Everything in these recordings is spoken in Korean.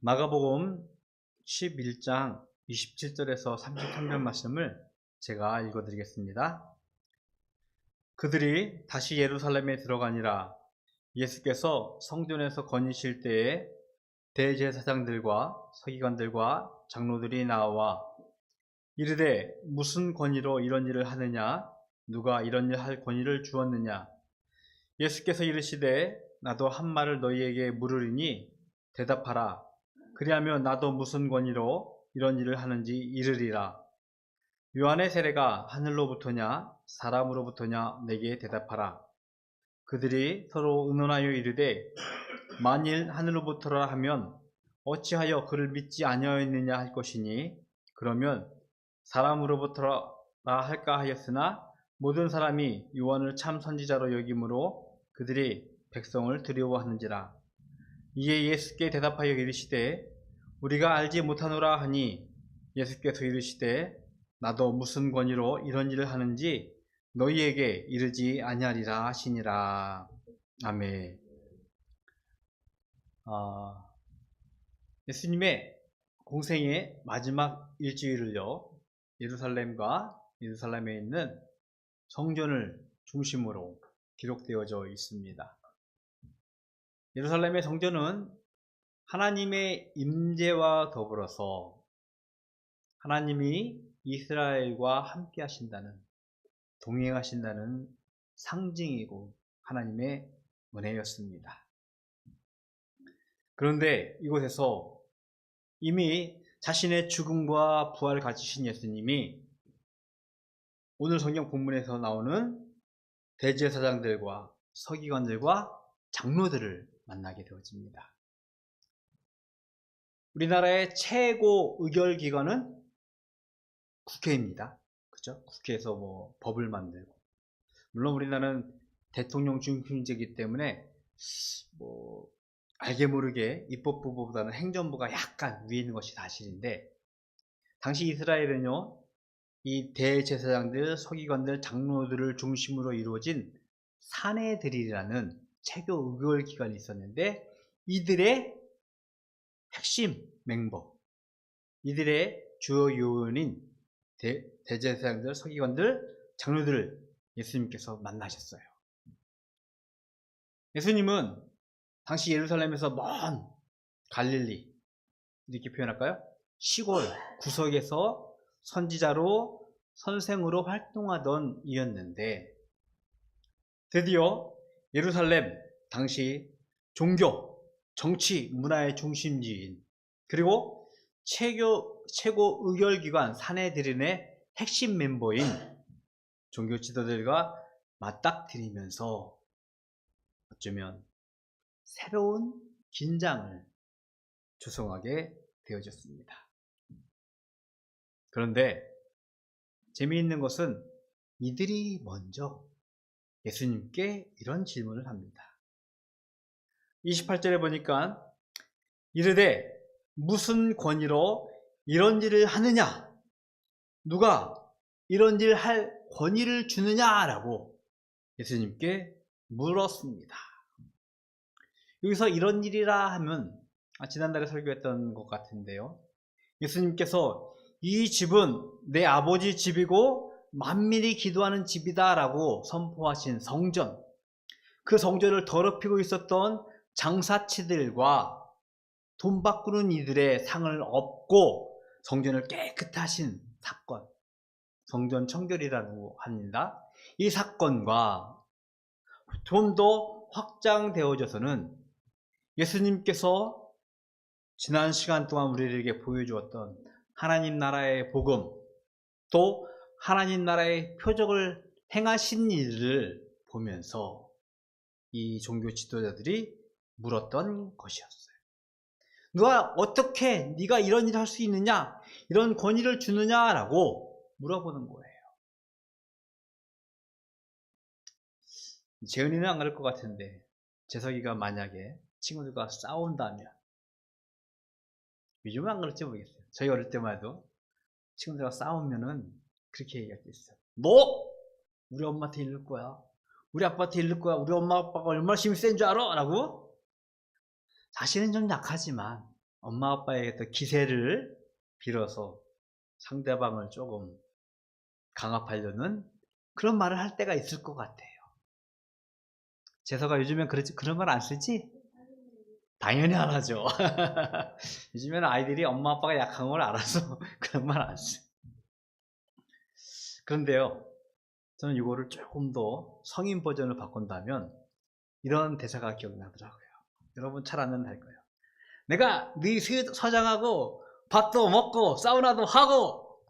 마가복음 11장 27절에서 33절 말씀을 제가 읽어드리겠습니다. 그들이 다시 예루살렘에 들어가니라. 예수께서 성전에서 거니실 때에 대제사장들과 서기관들과 장로들이 나와 이르되 무슨 권위로 이런 일을 하느냐? 누가 이런 일 할 권위를 주었느냐? 예수께서 이르시되 나도 한 말을 너희에게 물으리니 대답하라. 그리하면 나도 무슨 권위로 이런 일을 하는지 이르리라. 요한의 세례가 하늘로부터냐 사람으로부터냐 내게 대답하라. 그들이 서로 의논하여 이르되 만일 하늘로부터라 하면 어찌하여 그를 믿지 아니하였느냐 할 것이니 그러면 사람으로부터라 할까 하였으나 모든 사람이 요한을 참 선지자로 여김으로 그들이 백성을 두려워하는지라. 이에 예수께 대답하여 이르시되 우리가 알지 못하노라 하니 예수께서 이르시되 나도 무슨 권위로 이런 일을 하는지 너희에게 이르지 아니하리라 하시니라. 아멘. 예수님의 공생의 마지막 일주일을요, 예루살렘에 있는 성전을 중심으로 기록되어져 있습니다. 예루살렘의 성전은 하나님의 임재와 더불어서 하나님이 이스라엘과 함께 하신다는, 동행하신다는 상징이고 하나님의 은혜였습니다. 그런데 이곳에서 이미 자신의 죽음과 부활을 가지신 예수님이 오늘 성경 본문에서 나오는 대제사장들과 서기관들과 장로들을 만나게 되어집니다. 우리나라의 최고 의결기관은 국회입니다. 그죠? 국회에서 법을 만들고, 물론 우리나라는 대통령 중심제이기 때문에 알게 모르게 입법부보다는 행정부가 약간 위에 있는 것이 사실인데, 당시 이스라엘은요, 이 대제사장들, 서기관들, 장로들을 중심으로 이루어진 사내들이라는 최고 의결기관이 있었는데, 이들의 핵심 멤버, 이들의 주요 요원인 대제사장들, 서기관들, 장로들을 예수님께서 만나셨어요. 예수님은 당시 예루살렘에서 먼 갈릴리, 이렇게 표현할까요? 시골 구석에서 선지자로, 선생으로 활동하던 이였는데, 드디어 예루살렘, 당시 종교, 정치, 문화의 중심지인, 그리고 최고 의결기관 사내들인의 핵심 멤버인 종교 지도들과 맞닥뜨리면서 어쩌면 새로운 긴장을 조성하게 되어졌습니다. 그런데 재미있는 것은 이들이 먼저 예수님께 이런 질문을 합니다. 28절에 보니까 이르되 무슨 권위로 이런 일을 하느냐? 누가 이런 일을 할 권위를 주느냐라고 예수님께 물었습니다. 여기서 이런 일이라 하면 지난달에 설교했던 것 같은데요, 예수님께서 이 집은 내 아버지 집이고 만민이 기도하는 집이다 라고 선포하신 성전, 그 성전을 더럽히고 있었던 장사치들과 돈 바꾸는 이들의 상을 업고 성전을 깨끗하신 사건, 성전 청결이라고 합니다. 이 사건과 좀 더 확장되어져서는 예수님께서 지난 시간 동안 우리에게 보여주었던 하나님 나라의 복음, 또 하나님 나라의 표적을 행하신 일을 보면서 이 종교 지도자들이 물었던 것이었어요. 누가 어떻게 네가 이런 일을 할 수 있느냐, 이런 권위를 주느냐라고 물어보는 거예요. 재은이는 안 그럴 것 같은데, 재석이가 만약에 친구들과 싸운다면, 요즘은 안 그럴지 모르겠어요. 저희 어릴 때만 해도 친구들과 싸우면은 그렇게 얘기할 때 있어요. 너 우리 엄마한테 이럴 거야, 우리 아빠한테 이럴 거야, 우리 엄마 아빠가 얼마나 힘이 센 줄 알아? 라고. 사실은 좀 약하지만 엄마 아빠의 또 기세를 빌어서 상대방을 조금 강압하려는 그런 말을 할 때가 있을 것 같아요. 재서가 요즘엔 그런 말 안 쓰지? 당연히 안 하죠. 요즘에는 아이들이 엄마 아빠가 약한 걸 알아서 그런 말 안 써. 그런데요, 저는 이거를 조금 더 성인 버전을 바꾼다면 이런 대사가 기억나더라고요. 여러분 잘 아는 할 거예요. 내가 네 서장하고 밥도 먹고 사우나도 하고,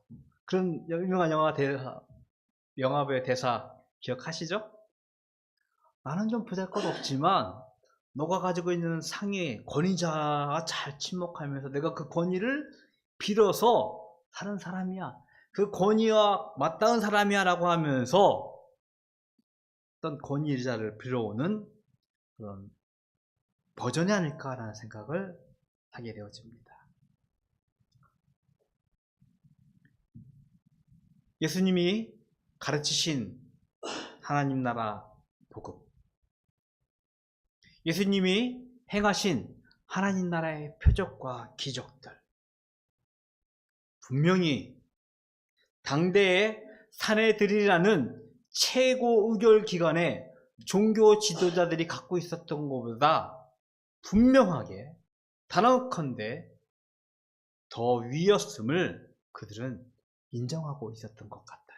그런 유명한 영화배우 대사 기억하시죠? 나는 좀 보잘것없지만 너가 가지고 있는 상의 권위자가 잘 침묵하면서 내가 그 권위를 빌어서 사는 사람이야. 그 권위와 맞닿은 사람이야 라고 하면서 어떤 권위자를 빌어오는 그런 버전이 아닐까라는 생각을 하게 되어집니다. 예수님이 가르치신 하나님 나라 복음, 예수님이 행하신 하나님 나라의 표적과 기적들, 분명히 당대의 사내들이라는 최고 의결 기관의 종교 지도자들이 갖고 있었던 것보다 분명하게 단언컨대 더 위였음을 그들은 인정하고 있었던 것 같아요.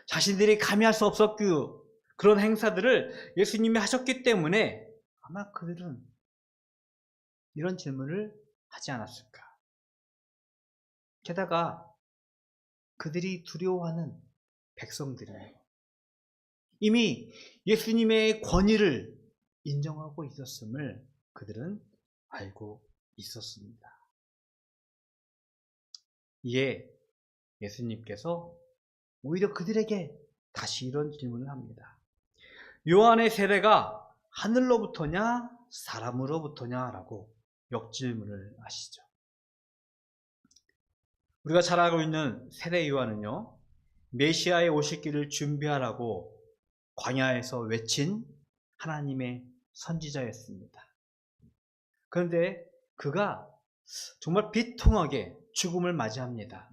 자신들이 감히할 수 없었고 그런 행사들을 예수님이 하셨기 때문에 아마 그들은 이런 질문을 하지 않았을까. 게다가 그들이 두려워하는 백성들이에요. 이미 예수님의 권위를 인정하고 있었음을 그들은 알고 있었습니다. 이에 예수님께서 오히려 그들에게 다시 이런 질문을 합니다. 요한의 세례가 하늘로부터냐 사람으로부터냐 라고 역질문을 하시죠. 우리가 잘 알고 있는 세례 요한은요, 메시아의 오실 길을 준비하라고 광야에서 외친 하나님의 선지자였습니다. 그런데 그가 정말 비통하게 죽음을 맞이합니다.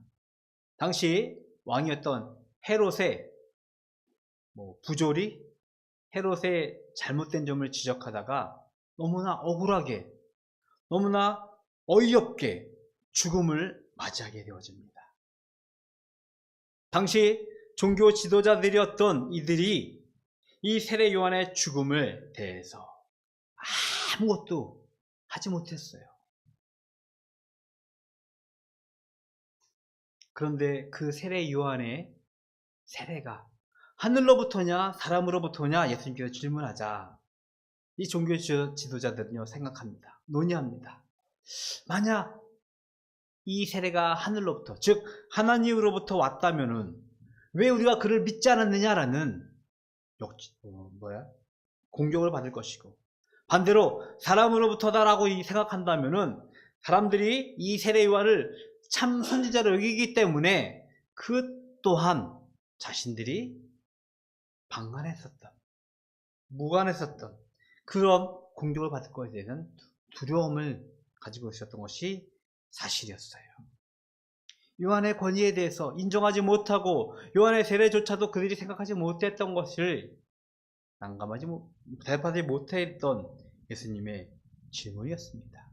당시 왕이었던 헤롯의 부조리, 헤롯의 잘못된 점을 지적하다가 너무나 억울하게, 너무나 어이없게 죽음을 맞이하게 되어집니다. 당시 종교 지도자들이었던 이들이 이 세례 요한의 죽음을 대해서 아무것도 하지 못했어요. 그런데 그 세례 요한의 세례가 하늘로부터냐 사람으로부터냐 예수님께서 질문하자 이 종교 지도자들은요 생각합니다. 논의합니다. 만약 이 세례가 하늘로부터, 즉 하나님으로부터 왔다면은 왜 우리가 그를 믿지 않았느냐라는 공격을 받을 것이고, 반대로 사람으로부터다라고 생각한다면은 사람들이 이 세례 요한을 참 선지자로 여기기 때문에 그 또한 자신들이 방관했었던, 무관했었던 그런 공격을 받을 것에 대한 두려움을 가지고 있었던 것이 사실이었어요. 요한의 권위에 대해서 인정하지 못하고 요한의 세례조차도 그들이 생각하지 못했던 것을 대답하지 못했던 예수님의 질문이었습니다.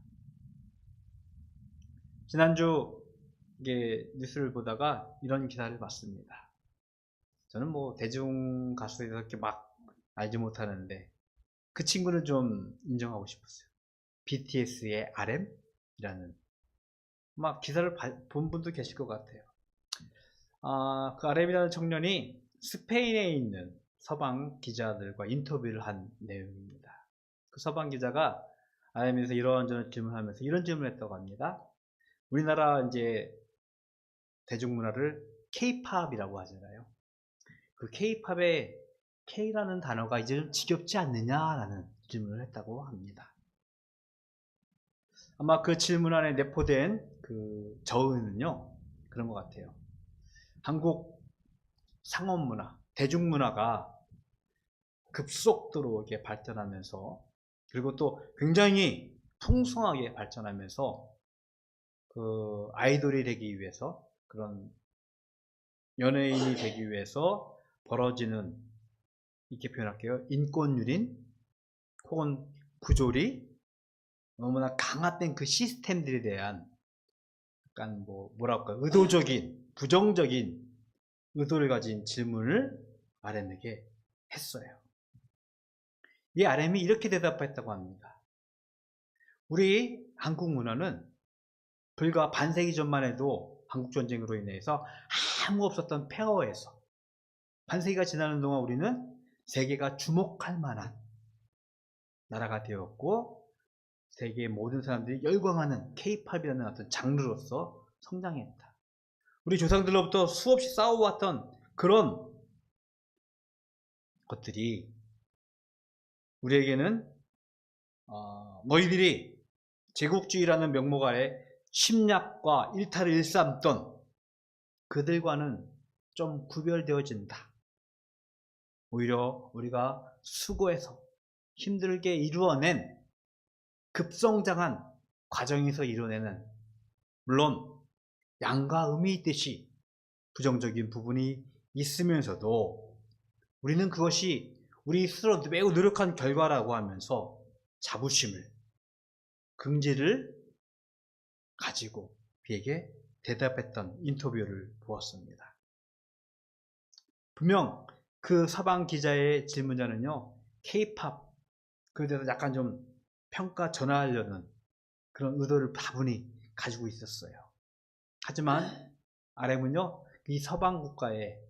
지난주 뉴스를 보다가 이런 기사를 봤습니다. 저는 대중 가수에 대해서 이렇게 막 알지 못하는데 그 친구를 좀 인정하고 싶었어요. BTS의 RM이라는 기사를 본 분도 계실 것 같아요. 그 RM이라는 청년이 스페인에 있는 서방 기자들과 인터뷰를 한 내용입니다. 그 서방 기자가 RM에서 이런저런 질문하면서 이런 질문을 했다고 합니다. 우리나라 이제 대중문화를 K-팝이라고 하잖아요. 그 K-팝의 K라는 단어가 이제 좀 지겹지 않느냐라는 질문을 했다고 합니다. 아마 그 질문 안에 내포된 그 저의는요, 그런 것 같아요. 한국 상업문화, 대중문화가 급속도로 이렇게 발전하면서, 그리고 또 굉장히 풍성하게 발전하면서 그 아이돌이 되기 위해서, 그런 연예인이 되기 위해서 벌어지는, 이렇게 표현할게요, 인권유린 혹은 부조리, 너무나 강화된 그 시스템들에 대한 약간 뭐랄까, 의도적인, 부정적인 의도를 가진 질문을 RM에게 했어요. 이 RM이 이렇게 대답했다고 합니다. 우리 한국 문화는 불과 반세기 전만 해도 한국전쟁으로 인해서 아무 없었던 폐허에서 반세기가 지나는 동안 우리는 세계가 주목할 만한 나라가 되었고, 세계의 모든 사람들이 열광하는 K-팝이라는 어떤 장르로서 성장했다. 우리 조상들로부터 수없이 쌓아왔던 그런 것들이 우리에게는 너희들이 제국주의라는 명목 아래 침략과 일탈을 일삼던 그들과는 좀 구별되어진다. 오히려 우리가 수고해서 힘들게 이루어낸 급성장한 과정에서 이뤄내는, 물론 양과 음이 있듯이 부정적인 부분이 있으면서도 우리는 그것이 우리 스스로 매우 노력한 결과라고 하면서 자부심을, 긍지를 가지고 그에게 대답했던 인터뷰를 보았습니다. 분명 그 서방 기자의 질문자는요, K-팝, 그에 대해서 약간 좀 평가 전환하려는 그런 의도를 다분히 가지고 있었어요. 하지만 RM은요, 이 서방 국가의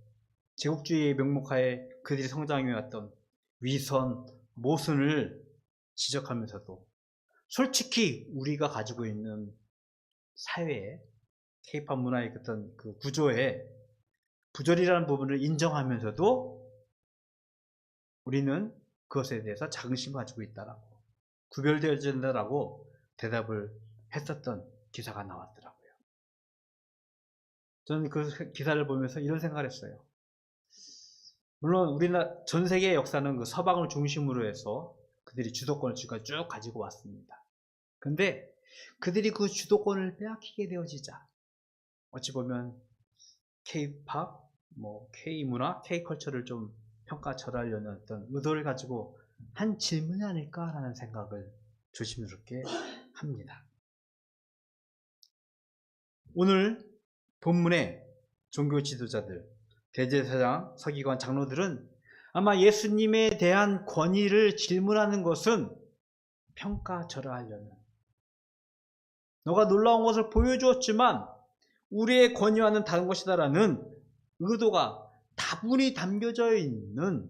제국주의의 명목하에 그들이 성장해왔던 위선, 모순을 지적하면서도 솔직히 우리가 가지고 있는 사회에, K-팝 문화의 어떤 그 구조에 부조리라는 부분을 인정하면서도 우리는 그것에 대해서 자긍심을 가지고 있다라고, 구별되어진다라고 대답을 했었던 기사가 나왔더라고요. 저는 그 기사를 보면서 이런 생각을 했어요. 물론 우리나라 전 세계의 역사는 그 서방을 중심으로 해서 그들이 주도권을 지금까지 쭉 가지고 왔습니다. 근데 그들이 그 주도권을 빼앗기게 되어지자, 어찌 보면 K-팝, K-문화, K-컬처를 좀 평가절하려는 어떤 의도를 가지고 한 질문이 아닐까라는 생각을 조심스럽게 합니다. 오늘 본문의 종교 지도자들, 대제사장, 서기관, 장로들은 아마 예수님에 대한 권위를 질문하는 것은 평가절하하려는, 너가 놀라운 것을 보여주었지만 우리의 권위와는 다른 것이다라는 의도가 다분히 담겨져 있는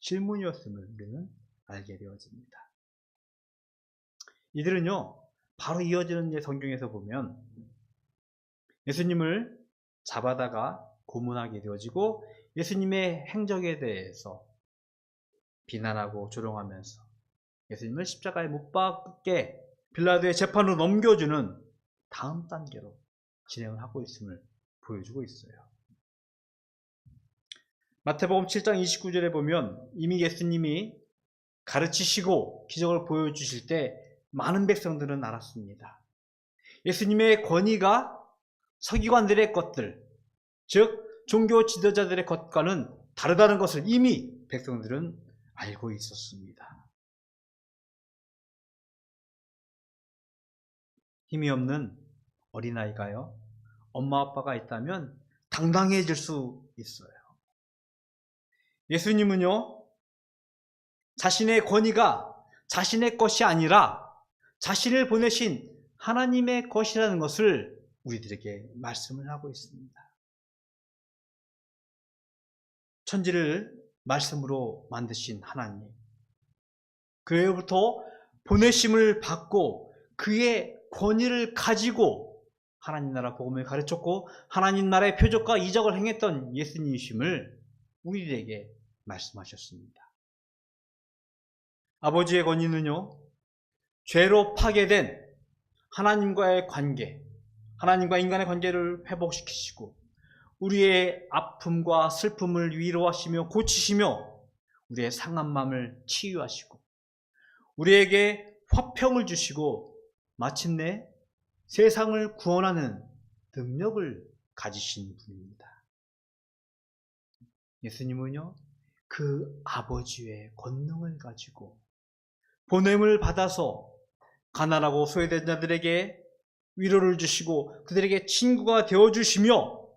질문이었음을 우리는 알게 되어집니다. 이들은요, 바로 이어지는 성경에서 보면 예수님을 잡아다가 고문하게 되어지고 예수님의 행적에 대해서 비난하고 조롱하면서 예수님을 십자가에 못 박게 빌라도의 재판으로 넘겨주는 다음 단계로 진행을 하고 있음을 보여주고 있어요. 마태복음 7장 29절에 보면 이미 예수님이 가르치시고 기적을 보여주실 때 많은 백성들은 알았습니다. 예수님의 권위가 서기관들의 것들, 즉 종교 지도자들의 것과는 다르다는 것을 이미 백성들은 알고 있었습니다. 힘이 없는 어린아이가요, 엄마 아빠가 있다면 당당해질 수 있어요. 예수님은요, 자신의 권위가 자신의 것이 아니라 자신을 보내신 하나님의 것이라는 것을 우리들에게 말씀을 하고 있습니다. 천지를 말씀으로 만드신 하나님, 그로부터 보내심을 받고 그의 권위를 가지고 하나님 나라 복음을 가르쳤고 하나님 나라의 표적과 이적을 행했던 예수님이심을 우리들에게 말씀하셨습니다. 아버지의 권위는요, 죄로 파괴된 하나님과의 관계, 하나님과 인간의 관계를 회복시키시고 우리의 아픔과 슬픔을 위로하시며 고치시며 우리의 상한 마음을 치유하시고 우리에게 화평을 주시고 마침내 세상을 구원하는 능력을 가지신 분입니다. 예수님은요, 그 아버지의 권능을 가지고 보냄을 받아서 가난하고 소외된 자들에게 위로를 주시고 그들에게 친구가 되어주시며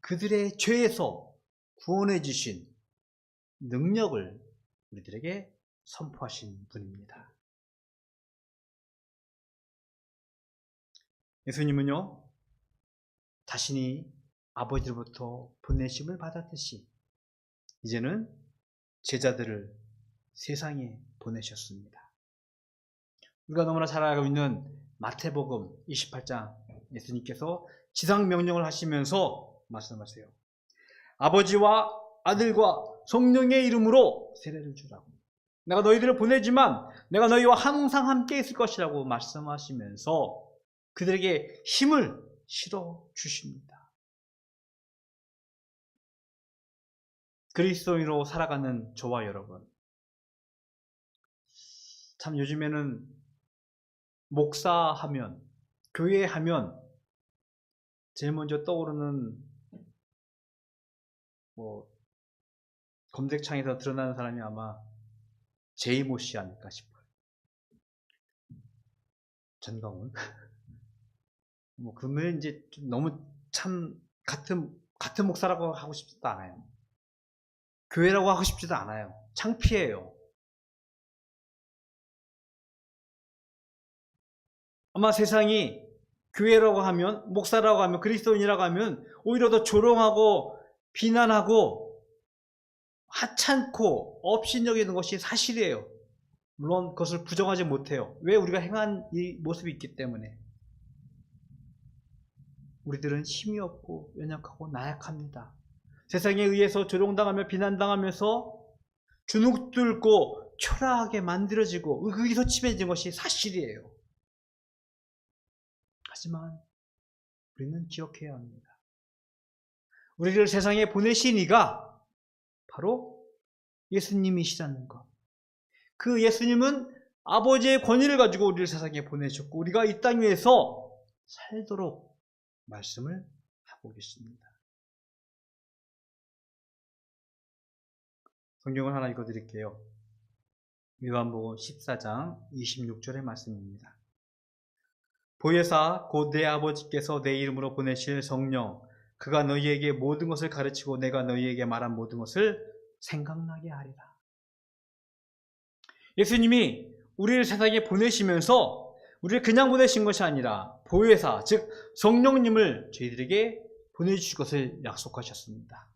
그들의 죄에서 구원해 주신 능력을 우리들에게 선포하신 분입니다. 예수님은요, 자신이 아버지로부터 보내심을 받았듯이 이제는 제자들을 세상에 보내셨습니다. 우리가 너무나 잘 알고 있는 마태복음 28장, 예수님께서 지상명령을 하시면서 말씀하세요. 아버지와 아들과 성령의 이름으로 세례를 주라고. 내가 너희들을 보내지만 내가 너희와 항상 함께 있을 것이라고 말씀하시면서 그들에게 힘을 실어 주십니다. 그리스도인으로 살아가는 저와 여러분, 참 요즘에는 목사하면, 교회하면 제일 먼저 떠오르는 검색창에서 드러나는 사람이 아마 제이모 씨 아닐까 싶어요. 전광훈. 그러면 이제 너무 참 같은 목사라고 하고 싶지도 않아요. 교회라고 하고 싶지도 않아요. 창피해요. 아마 세상이 교회라고 하면, 목사라고 하면, 그리스도인이라고 하면 오히려 더 조롱하고 비난하고 하찮고 업신여기는 것이 사실이에요. 물론 그것을 부정하지 못해요. 왜? 우리가 행한 이 모습이 있기 때문에. 우리들은 힘이 없고 연약하고 나약합니다. 세상에 의해서 조롱당하며 비난당하면서 주눅들고 초라하게 만들어지고 의기소침해진 것이 사실이에요. 하지만 우리는 기억해야 합니다. 우리를 세상에 보내신 이가 바로 예수님이시라는 것. 그 예수님은 아버지의 권위를 가지고 우리를 세상에 보내셨고 우리가 이 땅 위에서 살도록 말씀을 하고 계십니다. 성경을 하나 읽어드릴게요. 요한복음 14장 26절의 말씀입니다. 보혜사 곧 내 아버지께서 내 이름으로 보내실 성령 그가 너희에게 모든 것을 가르치고 내가 너희에게 말한 모든 것을 생각나게 하리라. 예수님이 우리를 세상에 보내시면서 우리를 그냥 보내신 것이 아니라 보혜사 즉 성령님을 저희들에게 보내주실 것을 약속하셨습니다.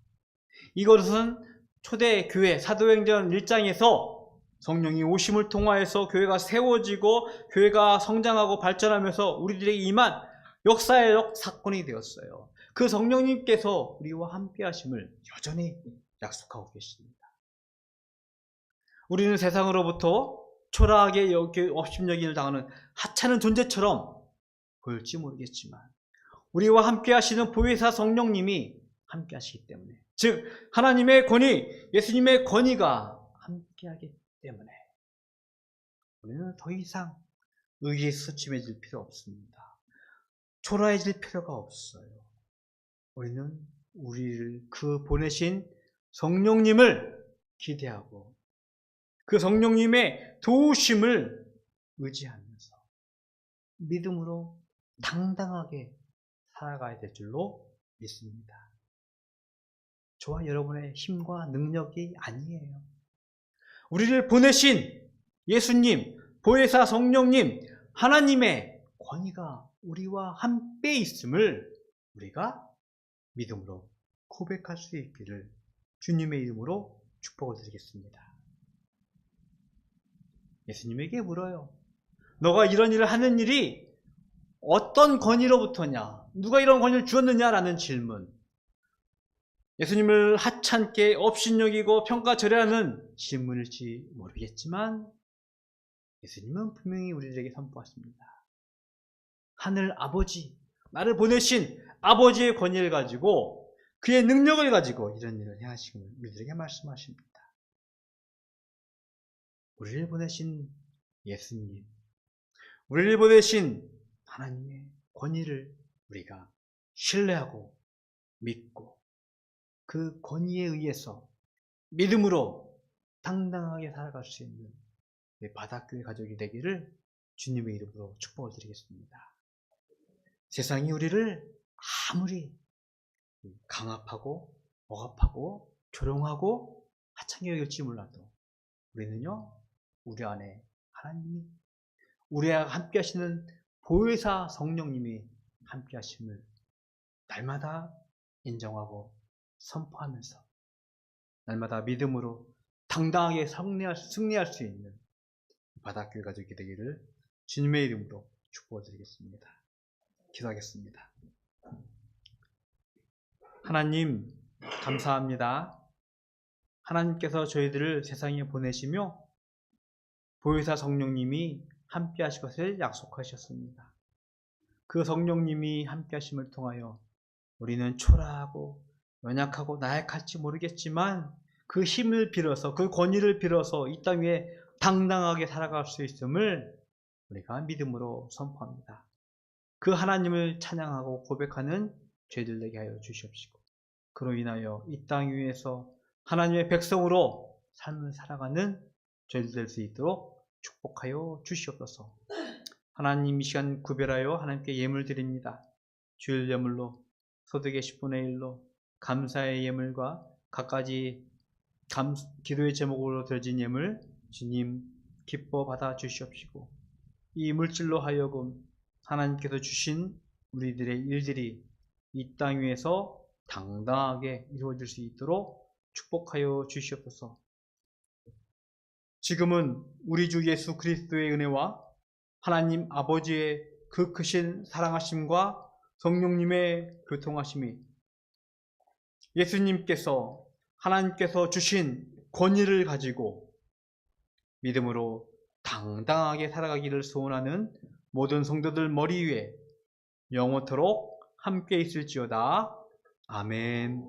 이것은 초대교회 사도행전 1장에서 성령이 오심을 통하여서 교회가 세워지고 교회가 성장하고 발전하면서 우리들에게 임한 역사의 사건이 되었어요. 그 성령님께서 우리와 함께 하심을 여전히 약속하고 계십니다. 우리는 세상으로부터 초라하게 업신여김을 당하는 하찮은 존재처럼 보일지 모르겠지만 우리와 함께 하시는 보혜사 성령님이 함께 하시기 때문에 즉 하나님의 권위, 예수님의 권위가 함께 하기 때문에 우리는 더 이상 의기에 소침해질 필요 없습니다. 초라해질 필요가 없어요. 우리는 우리를 그 보내신 성령님을 기대하고 그 성령님의 도우심을 의지하면서 믿음으로 당당하게 살아가야 될 줄로 믿습니다. 저와 여러분의 힘과 능력이 아니에요. 우리를 보내신 예수님, 보혜사 성령님, 하나님의 권위가 우리와 함께 있음을 우리가 믿음으로 고백할 수 있기를 주님의 이름으로 축복을 드리겠습니다. 예수님에게 물어요. 너가 이런 일을 하는 일이 어떤 권위로부터냐? 누가 이런 권위를 주었느냐라는 질문. 예수님을 하찮게 업신여기고 평가절하하는 질문일지 모르겠지만 예수님은 분명히 우리에게 선포하십니다. 하늘 아버지, 나를 보내신 아버지의 권위를 가지고 그의 능력을 가지고 이런 일을 행하시고 우리들에게 말씀하십니다. 우리를 보내신 예수님, 우리를 보내신 하나님의 권위를 우리가 신뢰하고 믿고 그 권위에 의해서 믿음으로 당당하게 살아갈 수 있는 바닷교회 가족이 되기를 주님의 이름으로 축복을 드리겠습니다. 세상이 우리를 아무리 강압하고 억압하고 조롱하고 하찮게 여길지 몰라도 우리는요, 우리 안에 하나님이 우리와 함께 하시는 보혜사 성령님이 함께 하심을 날마다 인정하고 선포하면서 날마다 믿음으로 당당하게 승리할 수 있는 바닷교회 가족이 되기를 주님의 이름으로 축복을 드리겠습니다. 기도하겠습니다. 하나님, 감사합니다. 하나님께서 저희들을 세상에 보내시며 보혜사 성령님이 함께 하실 것을 약속하셨습니다. 그 성령님이 함께 하심을 통하여 우리는 초라하고 연약하고 나약할지 모르겠지만 그 힘을 빌어서 그 권위를 빌어서 이 땅 위에 당당하게 살아갈 수 있음을 우리가 믿음으로 선포합니다. 그 하나님을 찬양하고 고백하는 죄들 되게 하여 주시옵시고 그로 인하여 이 땅 위에서 하나님의 백성으로 삶을 살아가는 죄들 될 수 있도록 축복하여 주시옵소서. 하나님, 이 시간 구별하여 하나님께 예물 드립니다. 주일 예물로 소득의 10분의 1로 감사의 예물과 갖가지 기도의 제목으로 드려진 예물 주님 기뻐 받아 주시옵시고 이 물질로 하여금 하나님께서 주신 우리들의 일들이 이 땅 위에서 당당하게 이루어질 수 있도록 축복하여 주시옵소서. 지금은 우리 주 예수 그리스도의 은혜와 하나님 아버지의 그 크신 사랑하심과 성령님의 교통하심이 예수님께서 하나님께서 주신 권위를 가지고 믿음으로 당당하게 살아가기를 소원하는 모든 성도들 머리 위에 영원토록 함께 있을지어다. 아멘.